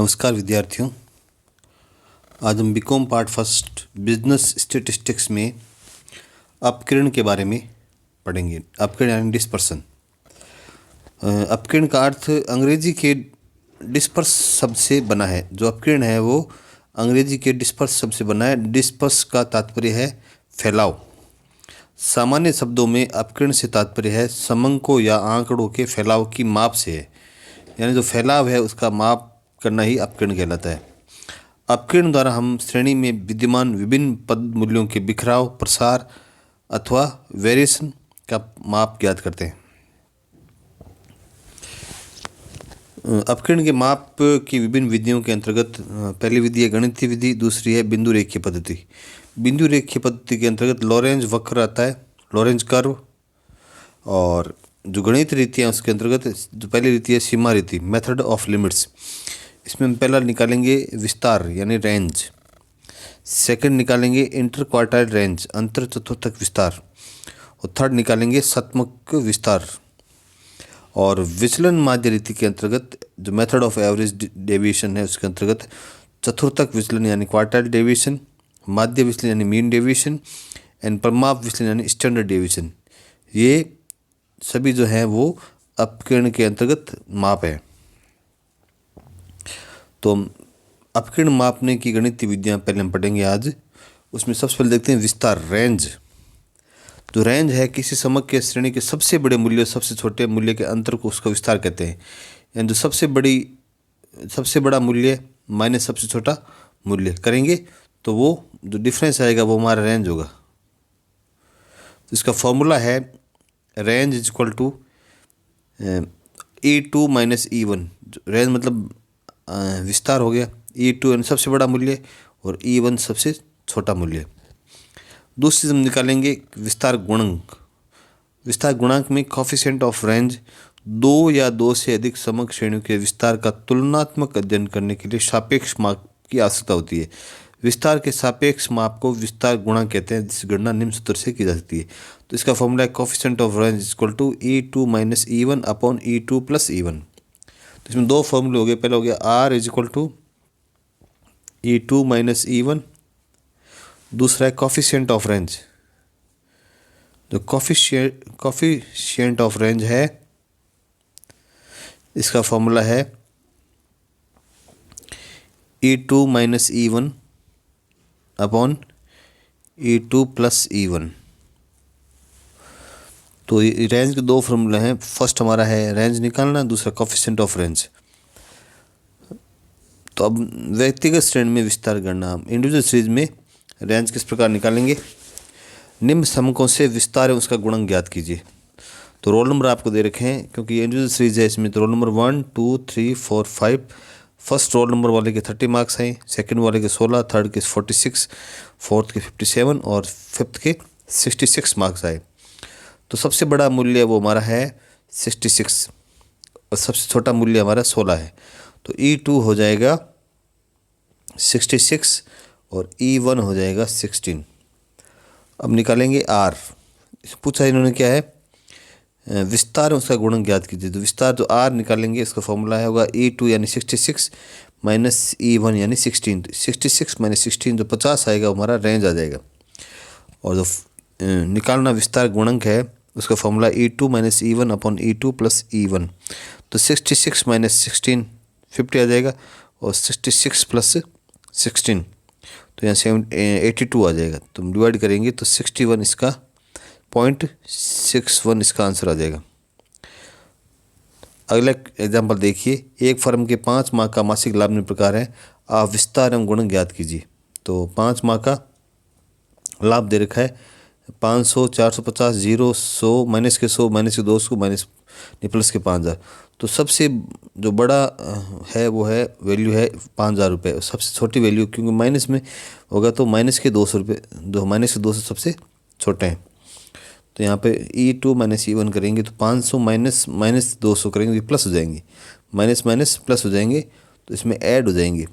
नमस्कार विद्यार्थियों। आज हम BCom part first business statistics में अपकिरण के बारे में पढ़ेंगे। अपकिरण यानी डिस्पर्सन। अपकिरण का अर्थ अंग्रेजी के डिस्पर्स शब्द से बना है। जो अपकिरण है वो अंग्रेजी के डिस्पर्स शब्द से बना है। डिस्पर्स का तात्पर्य है फैलाव। सामान्य शब्दों में अपकिरण से तात्पर्य है समंकों या आंकड़ों के फैलाव की माप से है, यानी जो फैलाव है उसका माप करना ही अपकिरण कहलाता है। अपकिरण द्वारा हम श्रेणी में विद्यमान विभिन्न पद मूल्यों के बिखराव, प्रसार अथवा वेरिएशन का माप ज्ञात करते हैं। अपकिरण के माप की विभिन्न विधियों के अंतर्गत पहली विधि है गणितीय विधि, दूसरी है बिंदु रेखीय पद्धति। बिंदु रेखीय पद्धति के अंतर्गत लॉरेंज वक्र आता है, लॉरेंज कर्व। और जो गणित रीति है उसके अंतर्गत जो पहली रीति है सीमा रीति, मेथड ऑफ लिमिट्स। इसमें हम पहला निकालेंगे विस्तार यानी रेंज, सेकंड निकालेंगे इंटर क्वार्टाइल रेंज अंतर चतुर्थक विस्तार, और थर्ड निकालेंगे शतमक विस्तार। और विचलन माध्य रीति के अंतर्गत जो मेथड ऑफ एवरेज डेविएशन है उसके अंतर्गत चतुर्थक विचलन यानी क्वार्टाइल डेविएशन, माध्य विचलन यानी मीन डेविएशन एंड परिमाप विचलन यानी स्टैंडर्ड डेविएशन। ये सभी जो हैं वो अपकिरण के अंतर्गत माप है। तो अपकिरण मापने की गणितीय विधियाँ पहले हम पढ़ेंगे आज। उसमें सबसे पहले देखते हैं विस्तार, रेंज। जो रेंज है किसी समग्र श्रेणी के सबसे बड़े मूल्य सबसे छोटे मूल्य के अंतर को उसका विस्तार कहते हैं। यानी जो सबसे बड़ा मूल्य माइनस सबसे छोटा मूल्य करेंगे तो वो जो डिफरेंस आएगा वो हमारा रेंज होगा। तो इसका फॉर्मूला है range is equal to E2 minus E1। Range मतलब विस्तार हो गया, E2 यानी सबसे बड़ा मूल्य और E1 सबसे छोटा मूल्य। दूसरी हम निकालेंगे विस्तार गुणांक। विस्तार गुणांक में कोफिशिएंट ऑफ रेंज दो या दो से अधिक समग्र श्रेणियों के विस्तार का तुलनात्मक अध्ययन करने के लिए सापेक्ष माप की आवश्यकता होती है। विस्तार के सापेक्ष माप को विस्तार गुणांक कहते हैं, जिसकी गणना निम्न सूत्र से की जा सकती है। तो इसका फॉर्मूला है coefficient of range equal to E2 minus E1 upon E2 plus E1। तो इसमें दो फॉर्मूले हो गए। पहला हो गया R is equal to E2 minus E1, दूसरा है कोफिशिएंट ऑफ रेंज। जो कोफिशिएंट ऑफ रेंज है इसका फॉर्मूला है E2 minus E1 upon E2 plus E1। तो रेंज के दो फॉर्मूला हैं। फर्स्ट हमारा है रेंज निकालना, दूसरा कोफिशिएंट ऑफ रेंज। तो अब व्यक्तिगत श्रेणी में विस्तार गणना, हम इंडिविजुअल सीरीज में रेंज किस प्रकार निकालेंगे। निम्न समकों से विस्तार है उसका गुणक ज्ञात कीजिए। तो रोल नंबर आपको दे रखे हैं क्योंकि ये इंडिविजुअल सीरीज है। इसमें तो roll number 1 2 3 4 5। First roll number वाले के 30 मार्क्स हैं, सेकंड वाले के 16, थर्ड के 46, फोर्थ के 57 और फिफ्थ के 66 मार्क्स आए। तो सबसे बड़ा मूल्य वो हमारा है 66 और सबसे छोटा मूल्य हमारा 16 है। तो E2 हो जाएगा 66 और E1 हो जाएगा 16। अब निकालेंगे R। पूछा इन्होंने क्या है, विस्तार उसका गुणक ज्ञात कीजिए। तो विस्तार जो R निकालेंगे इसका फॉर्मूला है होगा E2 यानी 66 माइनस E1 यानी 16। 66 माइनस 16 जो 50 आएगा हमारा रेंज आ जाएगा। और जो निकालना विस्तार गुणक है उसका formula E2 minus E1 upon E2 plus E1। तो 66 माइनस 16 50 आ जाएगा और 66 प्लस 16 तो यहाँ 82 आ जाएगा। तो हम डिवाइड करेंगे तो 61 इसका 0.61 इसका आंसर आ जाएगा। अगला एग्जाम्पल देखिए, एक फर्म के 5 माह का मासिक लाभ निम्न प्रकार है, आप विस्तार एवं गुणक ज्ञात कीजिए। तो 5 माह का लाभ दे रखा है 500, 450, 0, 100, माइनस के 100, माइनस के 200, माइनस प्लस के 5000। तो सबसे जो बड़ा है वो है वैल्यू है 5000 रुपये। सबसे छोटी वैल्यू क्योंकि माइनस में होगा तो माइनस के 200 रुपये, जो माइनस के 200 सबसे छोटे हैं। तो यहाँ पे E2 माइनस E1 करेंगे तो 500 माइनस 200 करेंगे तो प्लस हो जाएंगे, माइनस माइनस प्लस हो जाएंगे तो इसमें ऐड हो जाएंगे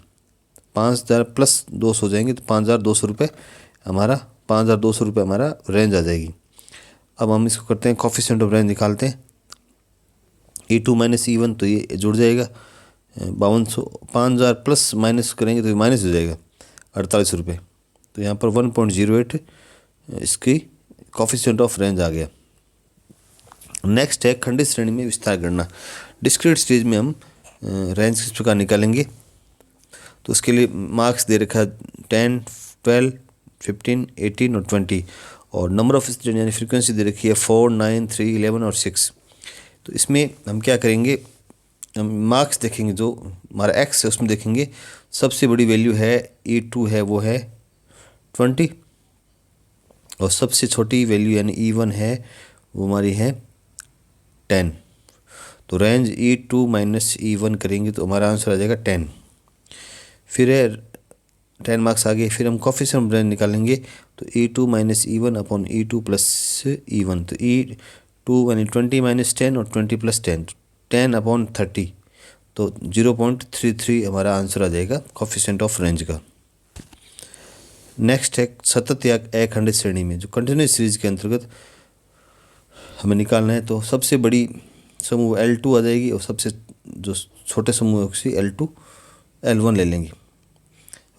5000 प्लस 200 हो जाएंगे तो 5200 रुपये हमारा 5200 रुपये हमारा रेंज आ जाएगी। अब हम इसको करते हैं कोफिशिएंट ऑफ रेंज निकालते हैं। E2 माइनस E1 तो ये जुड़ जाएगा 5200, 5000 प्लस माइनस करेंगे तो माइनस हो जाएगा 48 रुपये। तो यहाँ पर 1.08 इसकी कॉफिशिएंट ऑफ रेंज आ गया। नेक्स्ट है खंडित श्रेणी में विस्तार गणना। डिस्क्रीट स्टेज में हम रेंज किस प्रकार निकालेंगे, तो उसके लिए मार्क्स दे रखा 10, 12, 15, 18 और 20, और नंबर ऑफ स्टूडेंट यानी फ्रीक्वेंसी दे रखी है 4, 9, 3, 11 और 6। तो इसमें हम क्या करेंगे, हम मार्क्स देखेंगे, जो हमारा एक्स है उसमें देखेंगे सबसे बड़ी वैल्यू है E2 है वो है 20, और सबसे छोटी वैल्यू यानी E1 है वो हमारी है 10। तो रेंज E2 माइनस E1 करेंगे तो हमारा आंसर आ जाएगा 10। फिर है 10 मार्क्स आ गए। फिर हम कॉफिशिएंट रेंज निकालेंगे, तो E2 minus E1 upon E2 plus E1। तो E2 यानी 20 माइनस 10 और 20 प्लस 10, 10 अपॉन 30, तो 0.33 हमारा आंसर आ जाएगा कॉफिशिएंट ऑफ रेंज का। नेक्स्ट है सतत या अखंडित श्रेणी में, जो कंटिन्यूस सीरीज के अंतर्गत हमें निकालना है। तो सबसे बड़ी समूह L2 आ जाएगी, और सबसे जो छोटे समूह है उसी L2, L1 ले लेंगे।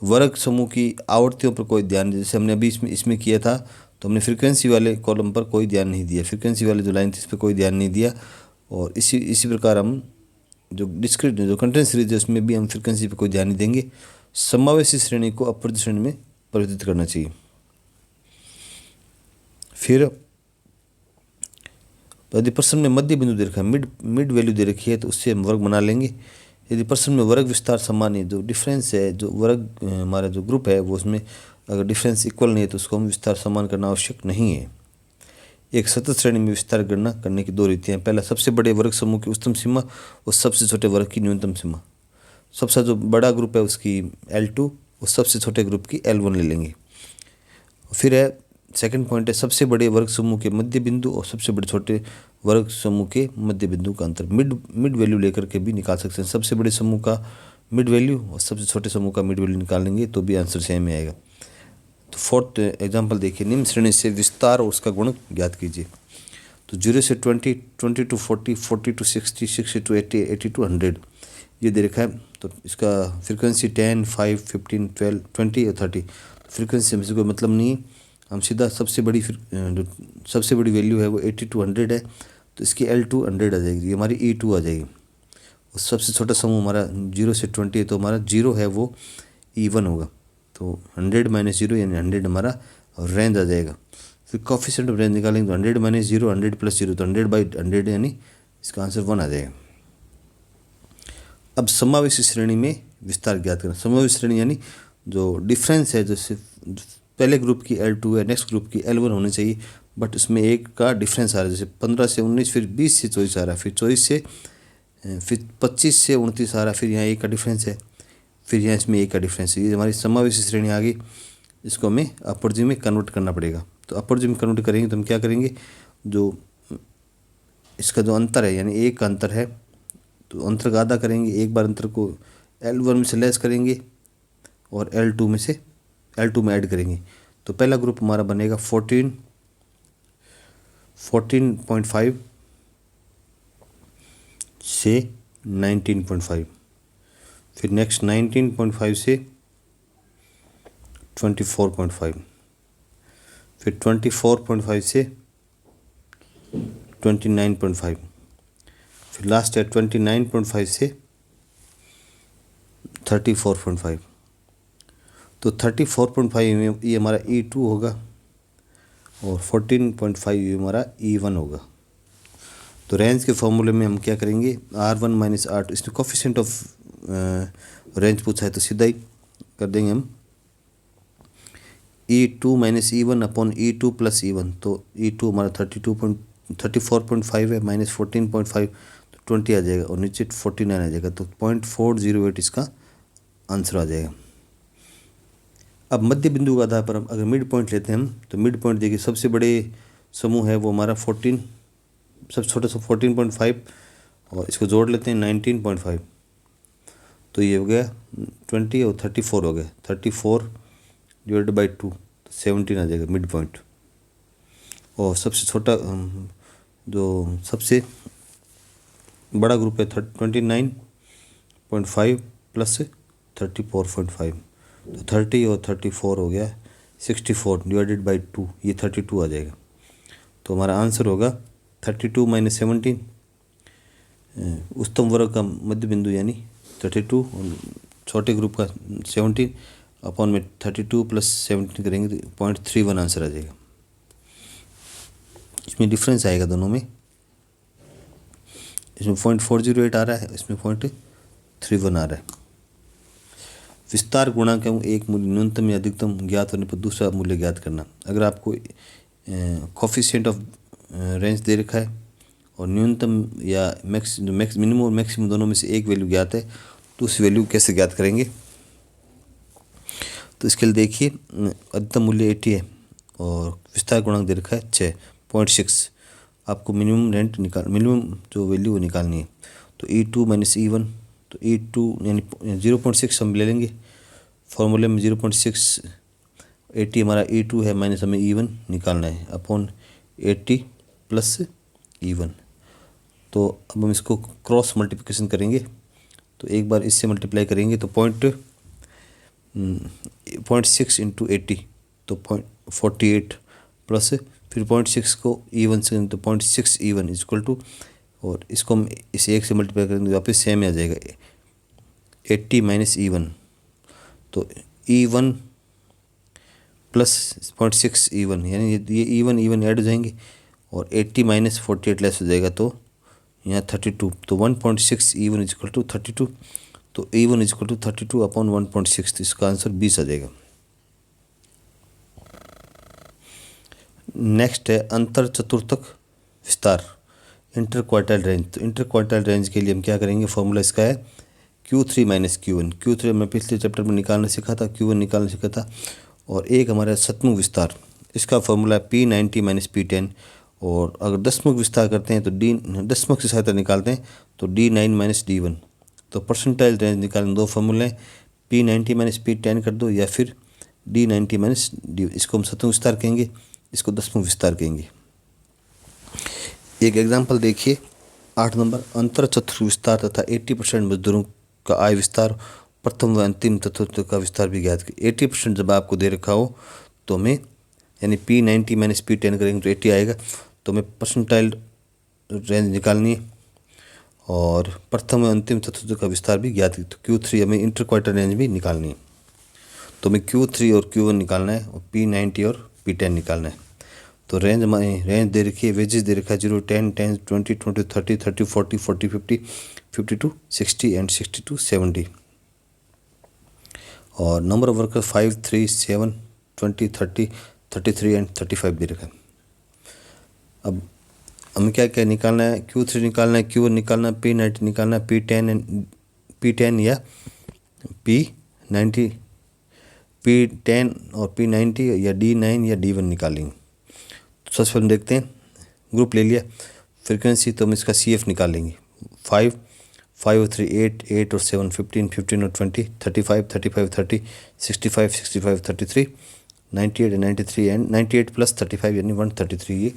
वर्ग समूह की आवर्तियों पर कोई ध्यान नहीं, जैसे हमने अभी इसमें किया था, तो हमने फ्रीक्वेंसी वाले कॉलम पर कोई ध्यान नहीं दिया, फ्रीक्वेंसी वाली जो लाइन थी इस पर कोई ध्यान नहीं दिया। और इसी प्रकार हम जो डिस्क्रीट जो कंटिन्यूस सीरीज है उसमें भी हम फ्रीक्वेंसी पर कोई ध्यान नहीं देंगे। समावेशी श्रेणी को अपवर्ती श्रेणी में परिवर्तित करना चाहिए। फिर यदि प्रश्न में मध्य बिंदु दे रखा है, मिड वैल्यू दे रखी है, तो उससे हम वर्ग बना लेंगे। यदि प्रश्न में वर्ग विस्तार समान है, जो डिफरेंस है, जो वर्ग हमारा जो ग्रुप है वो उसमें अगर डिफरेंस इक्वल नहीं है तो उसको हम विस्तार समान करना आवश्यक नहीं है। एक सतत श्रेणी में विस्तार गणना करने की दो रीतियाँ हैं। पहला, सबसे बड़े वर्ग समूह की उच्चतम सीमा और सबसे छोटे वर्ग की न्यूनतम सीमा। सबसे जो बड़ा ग्रुप है उसकी L2 और सबसे छोटे ग्रुप की L1 ले लेंगे। फिर है सेकंड पॉइंट है सबसे बड़े वर्ग समूह के मध्य बिंदु और सबसे बड़े छोटे वर्ग समूह के मध्य बिंदु का अंतर मिड वैल्यू लेकर के भी निकाल सकते हैं। सबसे बड़े समूह का मिड वैल्यू और सबसे छोटे समूह का मिड वैल्यू निकालेंगे तो भी आंसर सेम ही आएगा। तो फोर्थ एग्जांपल देखिए, निम्न श्रेणी से विस्तार और उसका गुणक ज्ञात कीजिए। तो 0 से 20, 20 to 40, 40 to 60, 60 to 80, 80 to 100 ये दे रखा है। तो इसका फ्रीक्वेंसी 10, 5, 15, 12, 20 और 30। फ्रीक्वेंसी हमसे कोई मतलब नहीं है, हम सीधा सबसे बड़ी वैल्यू है वो 80 to 100 है, तो इसकी L2 100 आ जाएगी, ये हमारी E2 आ जाएगी। और सबसे छोटा समूह हमारा 0 से 20 है, तो हमारा 0 है वो E1 होगा। तो 100 माइनस 0 यानी 100 हमारा रेंज आ जाएगा। फिर कॉफिशिएंट ऑफ रेंज निकालेंगे तो 100 माइनस 0, 100 प्लस 0, तो 100/100 यानी इसका आंसर 1 आ जाएगा। अब समावेशी श्रेणी में विस्तार ज्ञात करना। समावेशी श्रेणी यानी जो डिफरेंस है, जैसे पहले ग्रुप की L2 है, नेक्स्ट ग्रुप की L1 होनी चाहिए, बट उसमें एक का डिफरेंस आ रहा है, जैसे 15 से 19, फिर 20 से 24 आ रहा है, फिर 25 से 29 आ रहा है, फिर यहाँ एक का डिफरेंस है, फिर यहाँ इसमें एक का डिफरेंस है। ये हमारी समावेशी श्रेणी आ गई, इसको हमें अपवर्ती में कन्वर्ट करना पड़ेगा। तो अपवर्ती में कन्वर्ट करेंगे तो हम क्या करेंगे, जो इसका जो अंतर है यानी एक का अंतर है, तो अंतर का आधा करेंगे, एक बार अंतर को L1 में से लेस करेंगे और L2 में ऐड करेंगे। तो पहला ग्रुप हमारा बनेगा 14.5 से 19.5, फिर नेक्स्ट 19.5 से 24.5, फिर 24.5 से 29.5, फिर लास्ट है 29.5 से 34.5। तो 34.5 ये हमारा E2 होगा और 14.5 ये हमारा E1 होगा। तो रेंज के फॉर्मूले में हम क्या करेंगे, R1 माइनस R2, इसमें कोफिशिएंट ऑफ रेंज पूछा है तो सीधा ही कर देंगे हम E2 minus E1 upon E2 plus E1। तो E2 हमारा 34.5 है, माइनस 14.5 तो 20 आ जाएगा, और नीचे 49 आ जाएगा, तो 0.408 इसका आंसर आ जाएगा। अब मध्य बिंदु के आधार पर हम अगर मिड पॉइंट लेते हैं हम, तो मिड पॉइंट देखिए, सबसे बड़े समूह है वो हमारा 14, सबसे छोटा सा 14.5, और इसको जोड़ लेते हैं 19.5, तो ये हो गया 20 और 34 हो गया, 34/2 तो 17 आ जाएगा मिड पॉइंट। और सबसे छोटा जो सबसे बड़ा ग्रुप है 29 0.5 प्लस 34.5, तो 30 और 34 हो गया 64 डिवाइडेड बाई 2, ये 32 आ जाएगा। तो हमारा आंसर होगा 32 माइनस 17, उच्चतम वर्ग का मध्य बिंदु यानी 32 और छोटे ग्रुप का 17 अपॉन में 32 प्लस 17 करेंगे तो 0.31 आंसर आ जाएगा। इसमें डिफरेंस आएगा दोनों में, इसमें 0.408 आ रहा है, इसमें 0.31 आ रहा है। विस्तार गुणांक एवं एक मूल्य न्यूनतम या अधिकतम ज्ञात होने पर दूसरा मूल्य ज्ञात करना। अगर आपको कोफिशिएंट ऑफ रेंज दे रखा है और न्यूनतम या मिनिमम और मैक्सिमम दोनों में से एक वैल्यू ज्ञात है तो उस वैल्यू कैसे ज्ञात करेंगे। तो इसके लिए देखिए, अधिकतम मूल्य 80 है और विस्तार गुणांक दे रखा है 6.6। आपको मिनिमम जो वैल्यू वो निकालनी है। तो E2 माइनस E1, तो E2 यानी 0.6 हम ले लेंगे फॉर्मूले में, 0.6 80 हमारा E2 है माइनस हमें E1 निकालना है अपॉन 80 प्लस E1। तो अब हम इसको क्रॉस मल्टीप्लिकेशन करेंगे, तो एक बार इससे मल्टीप्लाई करेंगे तो 0.6 इंटू 80 तो 0.48 प्लस फिर 0.6 को E1 से तो 0.6 E1 इज इक्वल टू, और इसको हम इस एक से मल्टीप्लाई करेंगे वापस सेम आ जाएगा 80 माइनस E1, तो E1 प्लस 0.6 E1 यानी ये E1 ऐड हो जाएंगे और 80 माइनस 48 लेस हो जाएगा तो यहाँ 32, तो 1.6 E1 इज इक्वल टू 32, तो E1 is equal to 32 upon 1.6, तो इसका आंसर 20 आ जाएगा। नेक्स्ट है अंतर चतुर्थक विस्तार, इंटर क्वार्टाइल रेंज। तो इंटर क्वार्टाइल रेंज के लिए हम क्या करेंगे, फॉर्मूला इसका है Q3 माइनस Q1। Q3 मैं पिछले चैप्टर में निकालना सीखा था, Q1 निकालना सीखा था। और एक हमारा शतमुख विस्तार, इसका फॉर्मूला P90 माइनस P10। और अगर दशमुख विस्तार करते हैं तो दशमुख की सहायता निकालते हैं तो D9 माइनस D1। तो परसेंटाइल रेंज निकालने दो फॉर्मूले हैं, P90 माइनस P10 कर दो या फिर D90 माइनस D। इसको हम शतमुख विस्तार कहेंगे, इसको दशमुख विस्तार कहेंगे। एक एग्जाम्पल देखिए 8 नंबर, अंतर चतुर्थ विस्तार तथा 80% मजदूरों का आय विस्तार, प्रथम व अंतिम चतुर्थ का विस्तार भी ज्ञात किया। 80% जब आपको दे रखा हो तो हमें यानी P90 माइनस P10 करेंगे तो 80 आएगा, तो हमें परसेंटाइल रेंज निकालनी है और प्रथम व अंतिम चतुर्थ का विस्तार भी ज्ञात, तो Q3 हमें इंटर क्वार्टर रेंज भी निकालनी है। तो हमें Q3 और Q1 निकालना है और P90 और P10 निकालना है। तो रेंज दे रखी है, वेजेस दे रखा है 0, 10, 10, 20, 20, 30, 30, 40, 40, 50, 52, 60 एंड 62, 70। और नंबर ऑफ वर्कर 5, 3, 7, 20, 30, 33 एंड 35 दे रखा है। अब हमें क्या क्या निकालना है, Q3 निकालना है, Q1 निकालना है, P90 निकालना है, P10 या P90, P10 और P90 या D9 या D1 निकालेंगे। तो सबसे पहले देखते हैं, ग्रुप ले लिया फ्रीक्वेंसी, तो हम इसका CF निकालेंगे 5, 5 और 3 8, 8 और 7 15, 15 और 20 35, 35 30, 65, 65 33, 98 93 एंड 98 प्लस 35 यानी 133 ये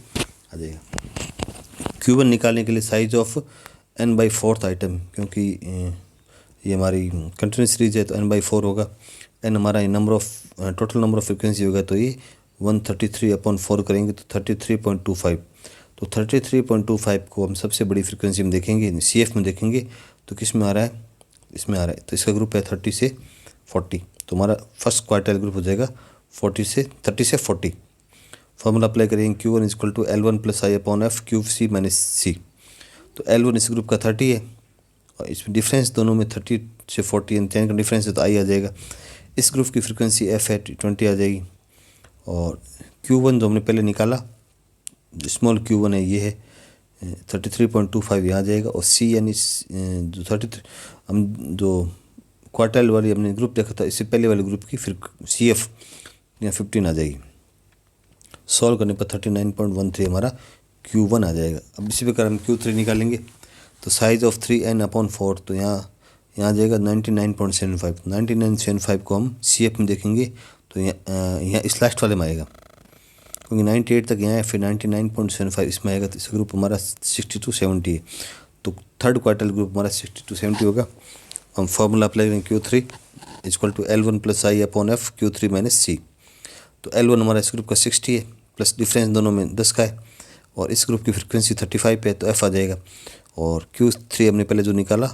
आ जाएगा। Q1 निकालने के लिए साइज ऑफ n/4 आइटम, क्योंकि ये हमारी कंटिन्यूस सीरीज है तो n/4 होगा। n हमारा number of total number of frequency होगा, तो ये 133 अपॉन 4 करेंगे तो 33.25। तो 33.25 को हम सबसे बड़ी फ्रिक्वेंसी में देखेंगे, CF में देखेंगे तो किस में आ रहा है, इसमें आ रहा है। तो इसका ग्रुप है 30 से 40, तो हमारा फर्स्ट क्वार्टाइल ग्रुप हो जाएगा 30 से 40। फॉर्मूला अप्लाई करेंगे Q1 is equal to L1 plus I upon F QC minus C। तो L1 इस ग्रुप का 30 है और इसमें डिफरेंस दोनों में 30 से 40 एंड 10 का डिफरेंस है तो आई आ जाएगा। इस ग्रुप की फ्रिक्वेंसी F है 20 आ जाएगी। और Q1 जो हमने पहले निकाला, स्मॉल Q1 है, ये है 33.25 यहाँ जाएगा। और C यानी जो 33 हम जो क्वार्टाइल वाली हमने ग्रुप देखा था, इससे पहले वाले ग्रुप की फिर CF यहाँ 15 आ जाएगी। सॉल्व करने पर 39.13 हमारा Q1 आ जाएगा। अब इसी प्रकार हम Q3 निकालेंगे, तो साइज ऑफ 3n/4, तो यहाँ जाएगा 99.75। 99.75 को हम CF में देखेंगे तो यहाँ इस लास्ट वाले में आएगा, क्योंकि 98 तक यहाँ है, फिर 99.75 इसमें आएगा। तो इसका ग्रुप हमारा 62 70 है। तो थर्ड क्वार्टर ग्रुप हमारा 62 70 होगा। हम फॉर्मूला अप्लाई करेंगे Q3 equal to L1 plus I upon F Q3 minus C. तो L1 हमारा इस ग्रुप का 60 है, प्लस डिफरेंस दोनों में 10 का है, और इस ग्रुप की फ्रिक्वेंसी 35 है, तो F आ जाएगा। और Q3 हमने पहले जो निकाला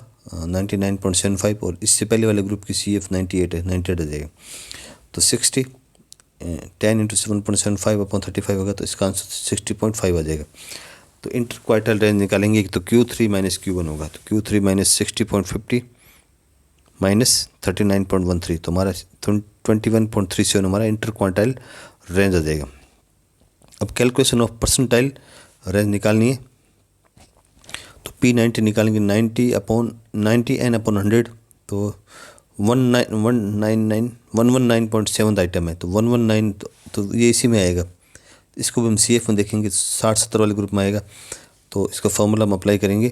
99.75, और इससे पहले वाले ग्रुप की CF 98 है, 98 आ जाएगा। तो 60 10 इंटू 7.75 अपॉन 35 होगा, तो इसका आंसर 60.5 आ जाएगा। तो इंटर क्वार्टाइल रेंज निकालेंगे तो Q3 माइनस Q1 होगा, तो Q3 माइनस 60.50 माइनस 39.13, तो हमारा 21.37 हमारा इंटर क्वार्टाइल रेंज आ जाएगा। अब कैलकुलेशन ऑफ परसेंटाइल रेंज निकालनी है, तो P90 निकालेंगे 90 अपॉन 90 n अपॉन 100, तो 119.7 आइटम है, तो 119 तो ये इसी में आएगा। इसको भी हम CF में देखेंगे 60-70 वाले ग्रुप में आएगा, तो इसका फॉर्मूला हम अप्लाई करेंगे।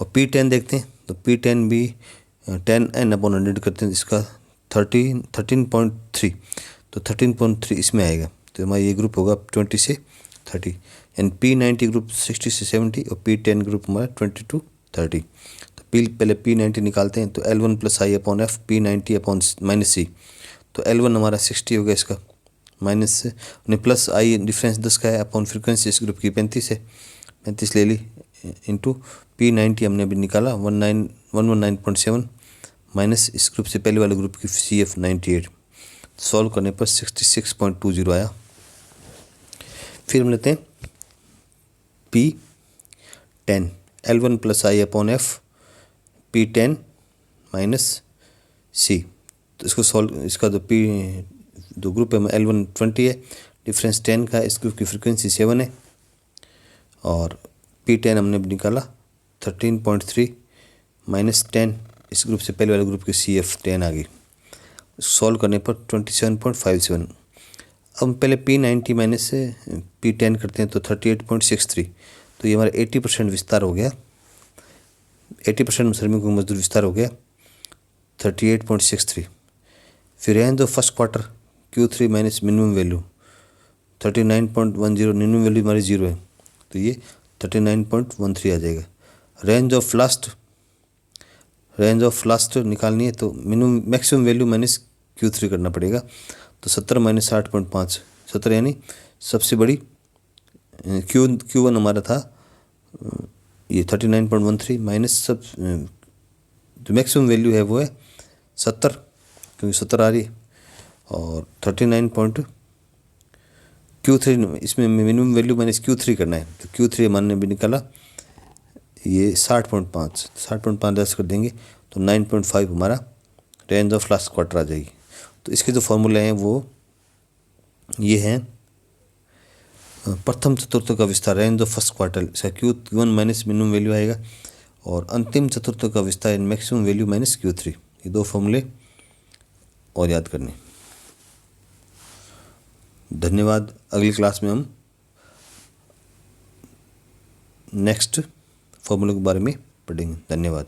और P10 देखते हैं, तो P10 भी 10n अपॉन 100 करते हैं, इसका 13.3, तो 13.3 इसमें आएगा, तो हमारा ये ग्रुप होगा 20 से 30, एंड P90 ग्रुप 60 से 70, और P10 ग्रुप हमारा 20 to 30। तो पहले P90 निकालते हैं, तो L1 plus I upon F P90 upon minus C, तो L1 हमारा 60 हो गया, इसका माइनस से प्लस आई डिफरेंस 10 का है, अपॉन फ्रिक्वेंसी इस ग्रुप की 35 है, 35 ले ली, इंटू P90 हमने अभी निकाला 119.7 माइनस इस ग्रुप से पहले वाले ग्रुप की CF 98, सॉल्व करने पर 66.20 आया। फिर हम लेते हैं P10 L1 plus I upon F P10 minus C, तो इसको सॉल्व, इसका जो ग्रुप है L1 20 है, डिफरेंस 10 का है, इस ग्रुप की फ्रिक्वेंसी 7 है, और P10 हमने निकाला 13.3 माइनस 10 इस ग्रुप से पहले वाले ग्रुप की CF 10 आ गई, सॉल्व करने पर 27.57। अब पहले P90 माइनस से P10 करते हैं, तो 38.63, तो ये हमारा 80% विस्तार हो गया, 80% श्रमिक मजदूर विस्तार हो गया 38.63। फिर range of first quarter Q3 minus minimum value 39.10, minimum value हमारी 0 है, तो ये 39.13 आ जाएगा। रेंज ऑफ लास्ट निकालनी है, तो minimum maximum value minus Q3 करना पड़ेगा, तो 70 माइनस 60.5, 70 यानी सबसे बड़ी Q1 हमारा था ये 39.13 माइनस सब जो मैक्सिमम वैल्यू है वो है 70, क्योंकि 70 आ रही है, और 39 Q3 इसमें मिनिमम वैल्यू माइनस Q3 करना है, तो Q3 हमारे भी निकाला ये 60.5 दस कर देंगे, तो 9.5 हमारा रेंज ऑफ लास्ट क्वार्टर आ जाएगी। तो इसके जो फॉर्मूले हैं वो ये हैं, प्रथम चतुर्थ का विस्तार रेंज ऑफ फर्स्ट क्वार्टर, इसका Q1 माइनस मिनिमम वैल्यू आएगा, और अंतिम चतुर्थ का विस्तार मैक्सिमम वैल्यू माइनस Q3, ये दो फॉर्मूले और याद करने। धन्यवाद। अगली क्लास में हम नेक्स्ट फॉर्मूले के बारे में पढ़ेंगे। धन्यवाद।